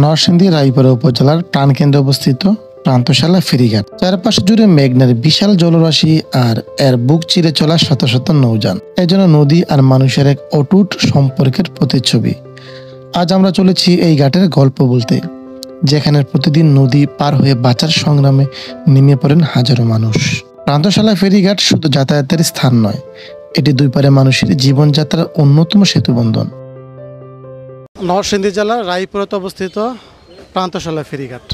নরসিংদী রায়পুরা উপজেলার প্রাণকেন্দ্রে অবস্থিত প্রান্তশালা ফেরিঘাট। চারপাশে জুড়ে মেঘনার বিশাল জলরাশি আর এর বুক চিরে চলা শত শত নৌযান। এজন্য নদী আর মানুষের এক অটুট সম্পর্কের প্রতিচ্ছবি। আজ আমরা চলেছি এই ঘাটের গল্প বলতে, যেখানে প্রতিদিন নদী পার হয়ে বাঁচার সংগ্রামে নেমে পড়েন হাজারো মানুষ। প্রান্তশালা ফেরিঘাট শুধু যাতায়াতের স্থান নয়, এটি দুই পারে মানুষের জীবনযাত্রার অন্যতম সেতুবন্ধন। নরসিংদী জেলার রায়পুরাতে অবস্থিত প্রান্তশালা ফেরিঘাট।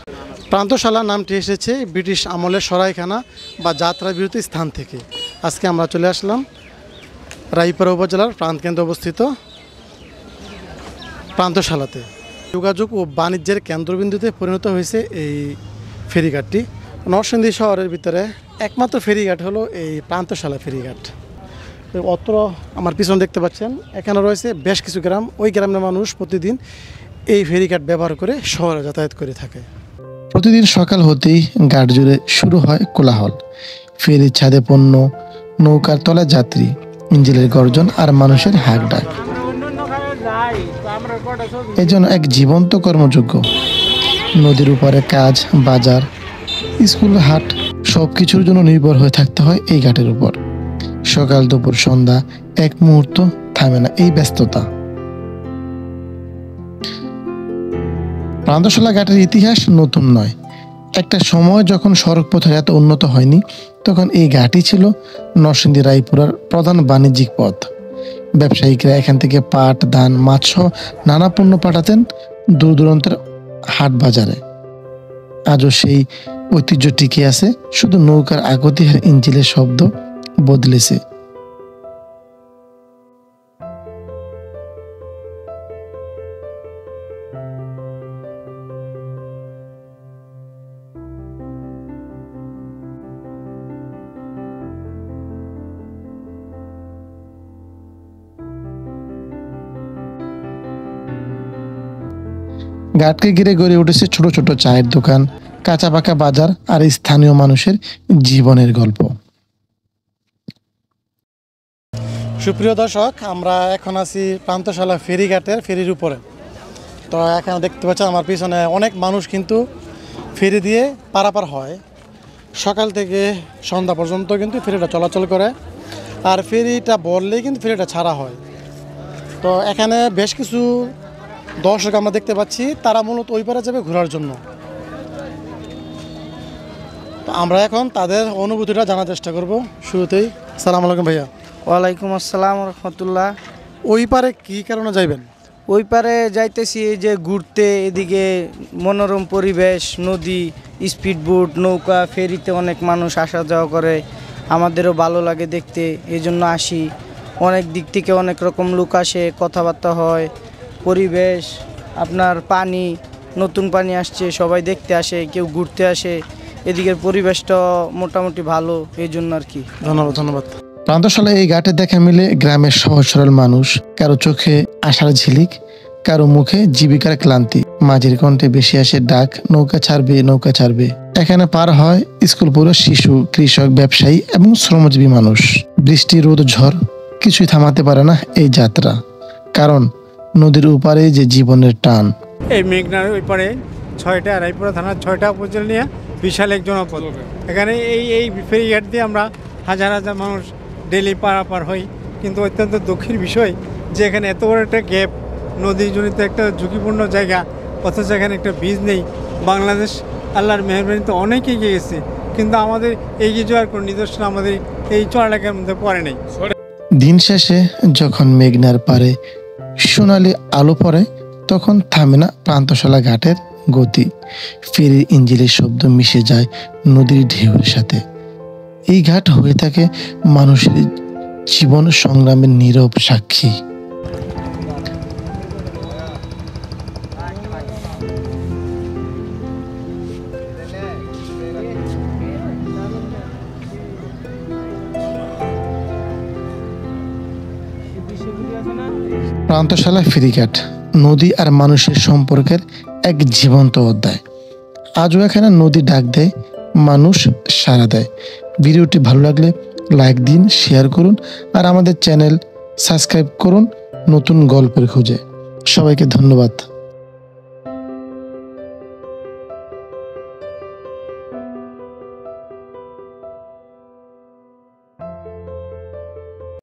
প্রান্তশালা নামটি এসেছে ব্রিটিশ আমলের সরাইখানা বা যাত্রা বিরতি স্থান থেকে। আজকে আমরা চলে আসলাম রায়পুরা উপজেলার প্রাণকেন্দ্রে অবস্থিত প্রান্তশালাতে। যোগাযোগ ও বাণিজ্যের কেন্দ্রবিন্দুতে পরিণত হয়েছে এই ফেরিঘাটটি। নরসিংদী শহরের ভিতরে একমাত্র ফেরিঘাট হলো এই প্রান্তশালা ফেরিঘাট। অত্র আমার পিছনে দেখতে পাচ্ছেন, এখানে রয়েছে বেশ কিছু গ্রাম। ওই গ্রামের মানুষ প্রতিদিন এই ফেরিঘাট ব্যবহার করে শহরে যাতায়াত করে থাকে। প্রতিদিন সকাল হতেই ঘাট জুড়ে শুরু হয় কোলাহল। ফেরির ছাদে পণ্য, নৌকার তলা যাত্রী, ইঞ্জিনের গর্জন আর মানুষের হাঁক ডাক। এজন্য এক জীবন্ত কর্মযোগ্য। নদীর উপরে কাজ, বাজার, স্কুল, হাট সবকিছুর জন্য নির্ভর হয়ে থাকতে হয় এই ঘাটের উপর। সকাল, দুপুর, সন্ধ্যা এক মুহূর্ত থামে না এই ব্যস্ততা। প্রান্তশালা ঘাটের ইতিহাস নতুন নয়। একটা সময় যখন সড়ক পথের এত উন্নত হয়নি, তখন এই ঘাটই ছিল নরসিংদী রায়পুরার প্রধান বাণিজ্যিক পথ। ব্যবসায়িকরা এখান থেকে পাট, ধান, মাছ সহ নানা পণ্য পাঠাতেন দূর দূরান্তের হাট বাজারে। আজও সেই ঐতিহ্য টিকে আছে, শুধু নৌকার আগতি আর ইঞ্জিনের শব্দ বদলেছে। ঘাটকে ঘিরে গড়ে উঠেছে ছোট ছোট চায়ের দোকান, কাঁচা পাকা বাজার আর স্থানীয় মানুষের জীবনের গল্প। সুপ্রিয় দর্শক, আমরা এখন আছি প্রান্তশালা ফেরিঘাটের ফেরির উপরে। তো এখানে দেখতে পাচ্ছেন আমার পিছনে অনেক মানুষ কিন্তু ফেরি দিয়ে পারাপার হয়। সকাল থেকে সন্ধ্যা পর্যন্ত কিন্তু ফেরিটা চলাচল করে, আর ফেরিটা বললেই কিন্তু ফেরিটা ছাড়া হয়। তো এখানে বেশ কিছু দর্শক আমরা দেখতে পাচ্ছি, তারা মূলত ওই পারে যাবে ঘোরার জন্য। তো আমরা এখন তাদের অনুভূতিটা জানার চেষ্টা করব। শুরুতেই আসসালামু আলাইকুম ভাইয়া। ওয়ালাইকুম আসসালাম রহমতুল্লাহ। ওই পারে কি কারণে যাইবেন? ওই পারে যাইতেছি এই যে ঘুরতে, এদিকে মনোরম পরিবেশ, নদী, স্পিডবোট, নৌকা, ফেরিতে অনেক মানুষ আসা যাওয়া করে, আমাদেরও ভালো লাগে দেখতে, এই জন্য আসি। অনেক দিক থেকে অনেক রকম লোক আসে, কথাবার্তা হয়, পরিবেশ, আপনার পানি, নতুন পানি আসছে, সবাই দেখতে আসে, কেউ ঘুরতে আসে। এদিকের পরিবেশটা মোটামুটি ভালো, এই জন্য আর কি। ধন্যবাদ ধন্যবাদ। প্রান্তশালা এই ঘাটে দেখা মিলে গ্রামের সহজ সরল মানুষ, কারো চোখে আশার ঝিলিক, কারো মুখে জীবিকার ক্লান্তি। মাঝির কণ্ঠে বেশি আসে ডাক, নৌকা ছাড়বে নৌকা ছাড়বে। এখানে পার হয় স্কুল পড়ুয়া শিশু, কৃষক, ব্যবসায়ী এবং শ্রমজীবী মানুষ। বৃষ্টি, রোদ, ঝড় কিছুই থামাতে পারে না এই যাত্রা, কারণ নদীর উপারে যে জীবনের টান। এই মেঘনার ওই পারে 6টা রায়পুরা থানার 6টা উপজেলা নিয়ে বিশাল এক জনপদ। এখানে এই ফেরিঘাট দিয়ে আমরা হাজার হাজার মানুষ ডেলি পারাপার হই। কিন্তু অত্যন্ত দুঃখের বিষয় যে এখানে এত বড় একটা গ্যাপ, নদীজনিত একটা ঝুঁকিপূর্ণ জায়গা, অথচ এখানে একটা ব্রিজ নেই। বাংলাদেশ আল্লাহর মেহরবানিতে অনেক এগিয়ে গেছে, কিন্তু আমাদের এগিয়ে যাওয়ার কোনো নিদর্শন আমাদের এই চড়ালেখার মধ্যে পড়ে নেই। দিন শেষে যখন মেঘনার পারে সোনালি আলো পড়ে, তখন থামে না প্রান্তশালা ঘাটের গতি। ফেরির ইঞ্জিনের শব্দ মিশে যায় নদীর ঢেউয়ের সাথে। এই ঘাট হয়ে থাকে মানুষের জীবন সংগ্রামের নীরব সাক্ষী। প্রান্তশালা ফেরিঘাট নদী আর মানুষের সম্পর্কের এক জীবন্ত অধ্যায়। আজও এখানে নদী ডাক দেয়, মানুষ সাড়া দেয়। ভিডিওটি ভালো লাগলে লাইক দিন, শেয়ার করুন আর আমাদের চ্যানেল সাবস্ক্রাইব করুন নতুন গল্পের খোঁজে। সবাইকে ধন্যবাদ।